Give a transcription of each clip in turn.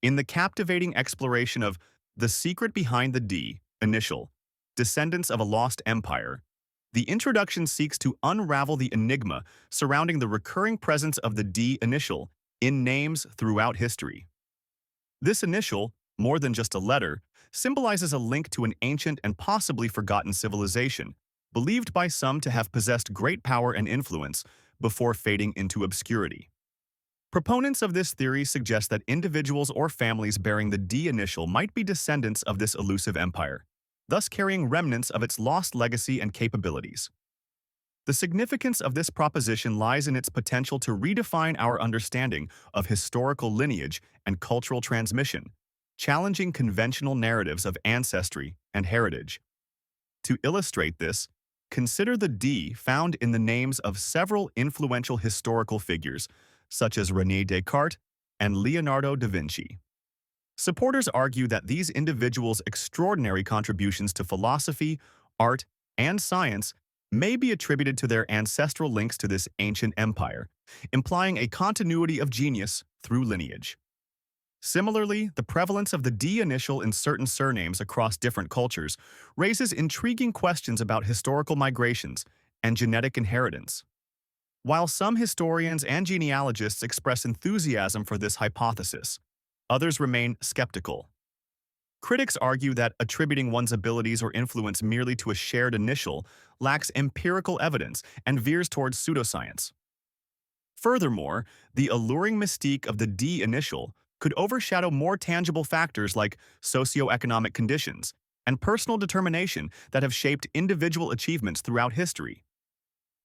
In the captivating exploration of The Secret Behind the D, Initial, Descendants of a Lost Empire, the introduction seeks to unravel the enigma surrounding the recurring presence of the D initial in names throughout history. This initial, more than just a letter, symbolizes a link to an ancient and possibly forgotten civilization, believed by some to have possessed great power and influence before fading into obscurity. Proponents of this theory suggest that individuals or families bearing the D initial might be descendants of this elusive empire, thus carrying remnants of its lost legacy and capabilities. The significance of this proposition lies in its potential to redefine our understanding of historical lineage and cultural transmission, challenging conventional narratives of ancestry and heritage. To illustrate this, consider the D found in the names of several influential historical figures, such as René Descartes and Leonardo da Vinci. Supporters argue that these individuals' extraordinary contributions to philosophy, art, and science may be attributed to their ancestral links to this ancient empire, implying a continuity of genius through lineage. Similarly, the prevalence of the D initial in certain surnames across different cultures raises intriguing questions about historical migrations and genetic inheritance. While some historians and genealogists express enthusiasm for this hypothesis, others remain skeptical. Critics argue that attributing one's abilities or influence merely to a shared initial lacks empirical evidence and veers towards pseudoscience. Furthermore, the alluring mystique of the D initial could overshadow more tangible factors like socioeconomic conditions and personal determination that have shaped individual achievements throughout history.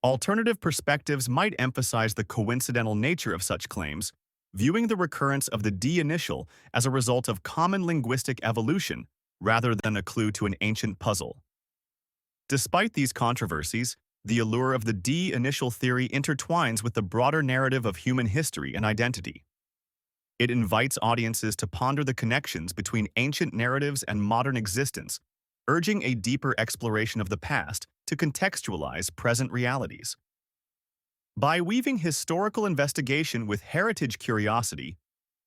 Alternative perspectives might emphasize the coincidental nature of such claims, viewing the recurrence of the D initial as a result of common linguistic evolution rather than a clue to an ancient puzzle. Despite these controversies, the allure of the D initial theory intertwines with the broader narrative of human history and identity. It invites audiences to ponder the connections between ancient narratives and modern existence, urging a deeper exploration of the past to contextualize present realities. By weaving historical investigation with heritage curiosity,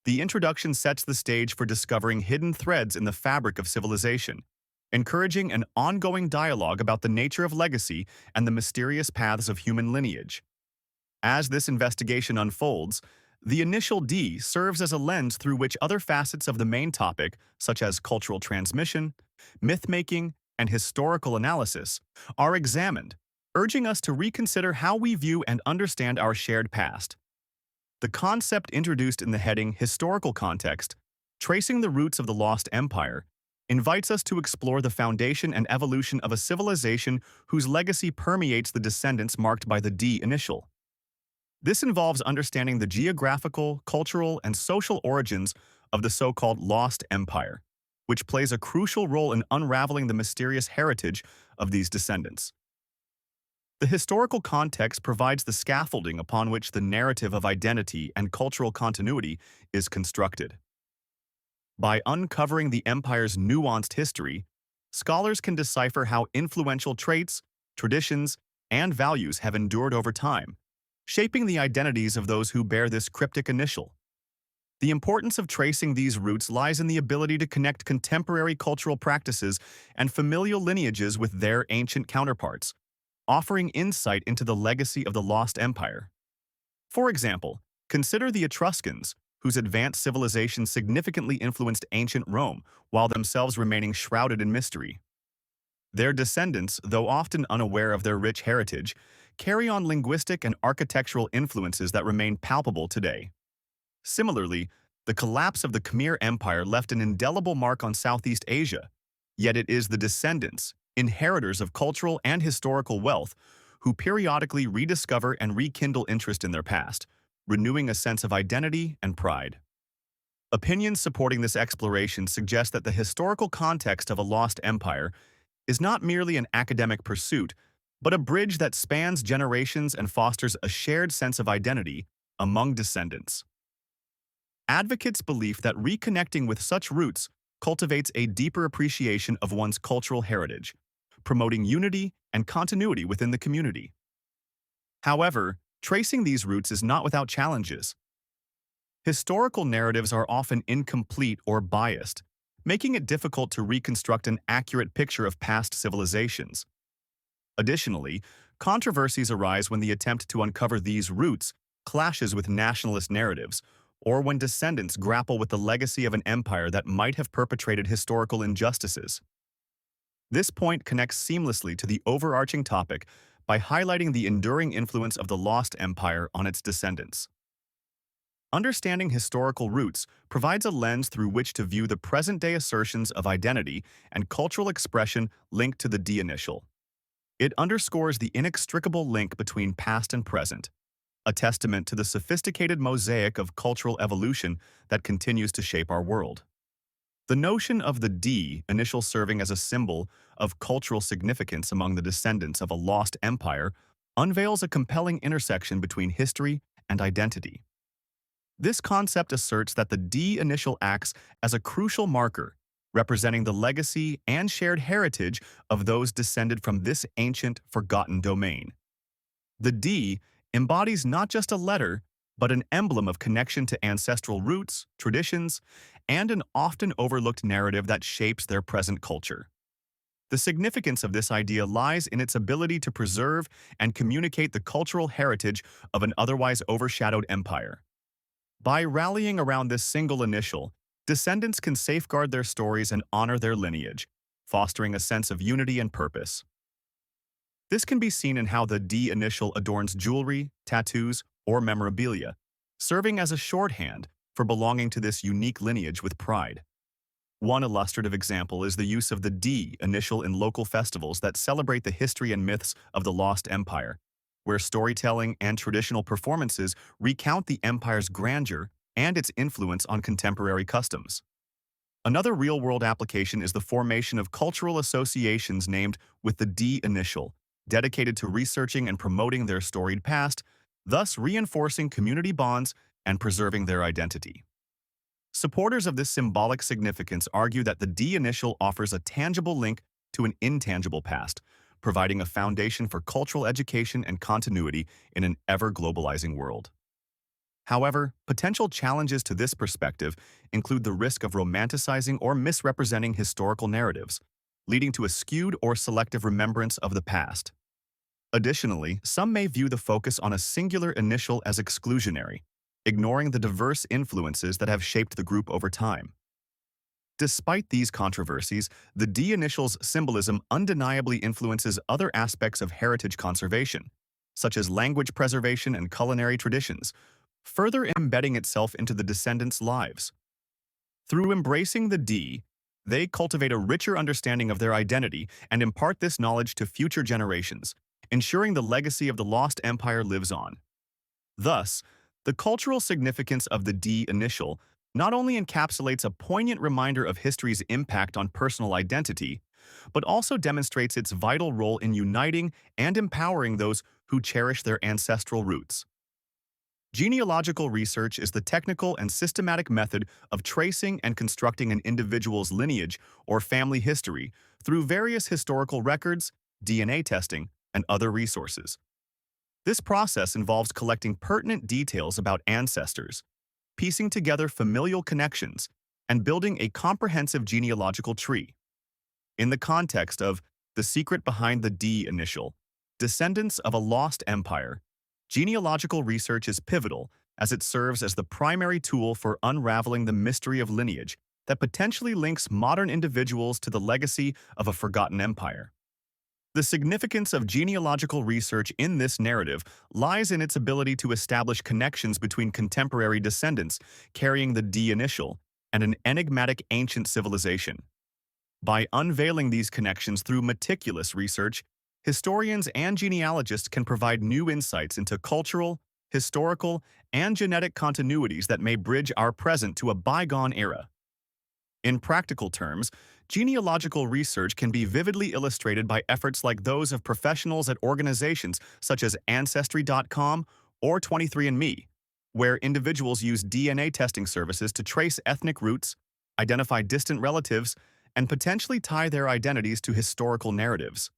the introduction sets the stage for discovering hidden threads in the fabric of civilization, encouraging an ongoing dialogue about the nature of legacy and the mysterious paths of human lineage. As this investigation unfolds, the initial D serves as a lens through which other facets of the main topic, such as cultural transmission, myth-making, and historical analysis, are examined, urging us to reconsider how we view and understand our shared past. The concept introduced in the heading Historical Context, tracing the roots of the lost empire, invites us to explore the foundation and evolution of a civilization whose legacy permeates the descendants marked by the D initial. This involves understanding the geographical, cultural, and social origins of the so-called lost empire, which plays a crucial role in unraveling the mysterious heritage of these descendants. The historical context provides the scaffolding upon which the narrative of identity and cultural continuity is constructed. By uncovering the empire's nuanced history, scholars can decipher how influential traits, traditions, and values have endured over time, shaping the identities of those who bear this cryptic initial. The importance of tracing these roots lies in the ability to connect contemporary cultural practices and familial lineages with their ancient counterparts, offering insight into the legacy of the lost empire. For example, consider the Etruscans, whose advanced civilization significantly influenced ancient Rome while themselves remaining shrouded in mystery. Their descendants, though often unaware of their rich heritage, carry on linguistic and architectural influences that remain palpable today. Similarly, the collapse of the Khmer Empire left an indelible mark on Southeast Asia, yet it is the descendants, inheritors of cultural and historical wealth, who periodically rediscover and rekindle interest in their past, renewing a sense of identity and pride. Opinions supporting this exploration suggest that the historical context of a lost empire is not merely an academic pursuit, but a bridge that spans generations and fosters a shared sense of identity among descendants. Advocates' belief that reconnecting with such roots cultivates a deeper appreciation of one's cultural heritage, promoting unity and continuity within the community. However, tracing these roots is not without challenges. Historical narratives are often incomplete or biased, making it difficult to reconstruct an accurate picture of past civilizations. Additionally, controversies arise when the attempt to uncover these roots clashes with nationalist narratives, or when descendants grapple with the legacy of an empire that might have perpetrated historical injustices. This point connects seamlessly to the overarching topic by highlighting the enduring influence of the lost empire on its descendants. Understanding historical roots provides a lens through which to view the present-day assertions of identity and cultural expression linked to the D-initial. It underscores the inextricable link between past and present, a testament to the sophisticated mosaic of cultural evolution that continues to shape our world. The notion of the D initial serving as a symbol of cultural significance among the descendants of a lost empire unveils a compelling intersection between history and identity. This concept asserts that the D initial acts as a crucial marker, representing the legacy and shared heritage of those descended from this ancient, forgotten domain. The D embodies not just a letter, but an emblem of connection to ancestral roots, traditions, and an often overlooked narrative that shapes their present culture. The significance of this idea lies in its ability to preserve and communicate the cultural heritage of an otherwise overshadowed empire. By rallying around this single initial, descendants can safeguard their stories and honor their lineage, fostering a sense of unity and purpose. This can be seen in how the D initial adorns jewelry, tattoos, or memorabilia, serving as a shorthand for belonging to this unique lineage with pride. One illustrative example is the use of the D initial in local festivals that celebrate the history and myths of the lost empire, where storytelling and traditional performances recount the empire's grandeur and its influence on contemporary customs. Another real-world application is the formation of cultural associations named with the D initial, dedicated to researching and promoting their storied past, thus reinforcing community bonds and preserving their identity. Supporters of this symbolic significance argue that the D initial offers a tangible link to an intangible past, providing a foundation for cultural education and continuity in an ever-globalizing world. However, potential challenges to this perspective include the risk of romanticizing or misrepresenting historical narratives, leading to a skewed or selective remembrance of the past. Additionally, some may view the focus on a singular initial as exclusionary, ignoring the diverse influences that have shaped the group over time. Despite these controversies, the D initial's symbolism undeniably influences other aspects of heritage conservation, such as language preservation and culinary traditions, further embedding itself into the descendants' lives. Through embracing the D, they cultivate a richer understanding of their identity and impart this knowledge to future generations, ensuring the legacy of the lost empire lives on. Thus, the cultural significance of the D initial not only encapsulates a poignant reminder of history's impact on personal identity, but also demonstrates its vital role in uniting and empowering those who cherish their ancestral roots. Genealogical research is the technical and systematic method of tracing and constructing an individual's lineage or family history through various historical records, DNA testing, and other resources. This process involves collecting pertinent details about ancestors, piecing together familial connections, and building a comprehensive genealogical tree. In the context of The Secret Behind the D Initial, Descendants of a Lost Empire, genealogical research is pivotal as it serves as the primary tool for unraveling the mystery of lineage that potentially links modern individuals to the legacy of a forgotten empire. The significance of genealogical research in this narrative lies in its ability to establish connections between contemporary descendants carrying the D initial and an enigmatic ancient civilization. By unveiling these connections through meticulous research, historians and genealogists can provide new insights into cultural, historical, and genetic continuities that may bridge our present to a bygone era. In practical terms, genealogical research can be vividly illustrated by efforts like those of professionals at organizations such as Ancestry.com or 23andMe, where individuals use DNA testing services to trace ethnic roots, identify distant relatives, and potentially tie their identities to historical narratives.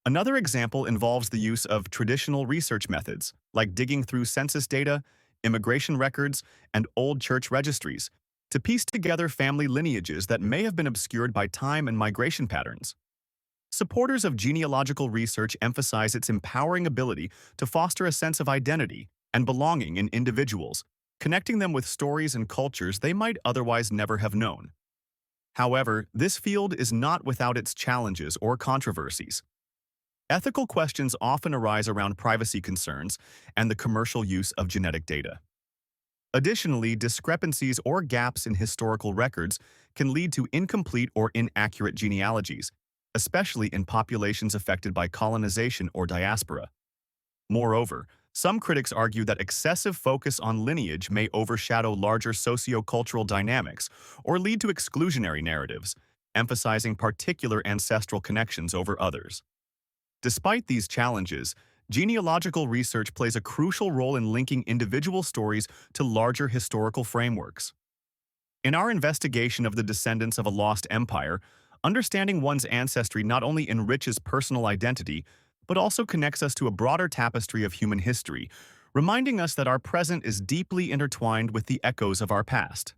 Another example involves the use of traditional research methods, like digging through census data, immigration records, and old church registries to piece together family lineages that may have been obscured by time and migration patterns. Supporters of genealogical research emphasize its empowering ability to foster a sense of identity and belonging in individuals, connecting them with stories and cultures they might otherwise never have known. However, this field is not without its challenges or controversies. Ethical questions often arise around privacy concerns and the commercial use of genetic data. Additionally, discrepancies or gaps in historical records can lead to incomplete or inaccurate genealogies, especially in populations affected by colonization or diaspora. Moreover, some critics argue that excessive focus on lineage may overshadow larger socio-cultural dynamics or lead to exclusionary narratives, emphasizing particular ancestral connections over others. Despite these challenges, genealogical research plays a crucial role in linking individual stories to larger historical frameworks. In our investigation of the descendants of a lost empire, understanding one's ancestry not only enriches personal identity, but also connects us to a broader tapestry of human history, reminding us that our present is deeply intertwined with the echoes of our past.